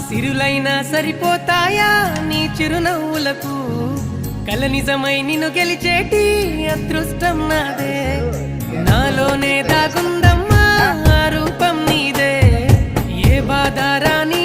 సిరులైనా సరిపోతాయా నీ చిరునవ్వులకు కల నిజమై నిన్ను గెలిచేటి అదృష్టం నాదే నాలోనే దాగుందమ్మా ఆ రూపం నీదే ఏ బాధ రాని